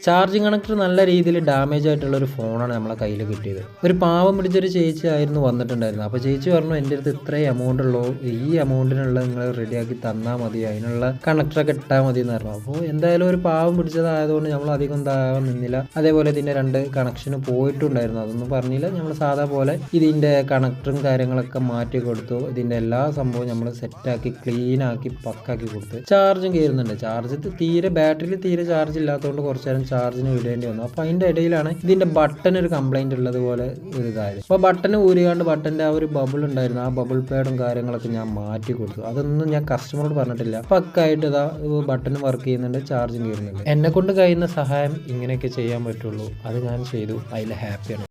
Charging connector നല്ല രീതിയിൽ damage ആയിട്ടുള്ള ഒരു ഫോണാണ് നമ്മളെ കയ്യിൽ കിട്ടിയത്. ഒരു പാവം പിടിച്ചൊരു ചേച്ചി ആയിരുന്നു വന്നിട്ടുണ്ടായിരുന്നത്. അപ്പോൾ ചേച്ചി പറഞ്ഞു എൻ്റെ അടുത്ത് ഇത്രയും എമൗണ്ട് ഉള്ളൂ, ഈ എമൗണ്ടിനുള്ള നിങ്ങൾ റെഡിയാക്കി തന്നാൽ മതി, അതിനുള്ള കണക്ടറൊക്കെ ഇട്ടാൽ മതി എന്ന് പറഞ്ഞു. അപ്പോൾ എന്തായാലും ഒരു പാവം പിടിച്ചതായതുകൊണ്ട് നമ്മൾ അധികം താഴാൻ നിന്നില്ല. അതേപോലെ ഇതിൻ്റെ 2 കണക്ഷന് പോയിട്ടുണ്ടായിരുന്നു, അതൊന്നും പറഞ്ഞില്ല. നമ്മൾ സാധാ പോലെ ഇതിൻ്റെ കണക്ടറും കാര്യങ്ങളൊക്കെ മാറ്റി കൊടുത്തു. ഇതിൻ്റെ എല്ലാ സംഭവവും നമ്മൾ സെറ്റാക്കി ക്ലീനാക്കി പക്കാക്കി കൊടുത്ത് ചാർജും കയറുന്നുണ്ട്. ബാറ്ററിയിൽ തീരെ ചാർജ് ഇല്ലാത്തതുകൊണ്ട് കുറച്ച് നേരം ചാർജിന് വിടേണ്ടി വന്നു. അപ്പോൾ അതിൻ്റെ ഇടയിലാണ് ഇതിൻ്റെ ബട്ടൺ ഒരു കംപ്ലൈൻറ്റ് ഉള്ളത് പോലെ ഒരു ഇതായത്. അപ്പോൾ ബട്ടൺ ഊരിയാണ്ട് ബട്ടൻ്റെ ആ ഒരു ബബിൾ ഉണ്ടായിരുന്നു, ആ ബബിൾ പാഡും കാര്യങ്ങളൊക്കെ ഞാൻ മാറ്റി കൊടുത്തു. അതൊന്നും ഞാൻ കസ്റ്റമറോട് പറഞ്ഞിട്ടില്ല. പക്കായിട്ട് ഇതാ ബട്ടൺ വർക്ക് ചെയ്യുന്നുണ്ട്, ചാർജും കയറുന്നുണ്ട്. എന്നെ കൊണ്ട് കഴിയുന്ന സഹായം ഇങ്ങനെയൊക്കെ ചെയ്യാൻ പറ്റുള്ളൂ, അത് ഞാൻ ചെയ്തു. അതിൽ ഹാപ്പിയാണ്.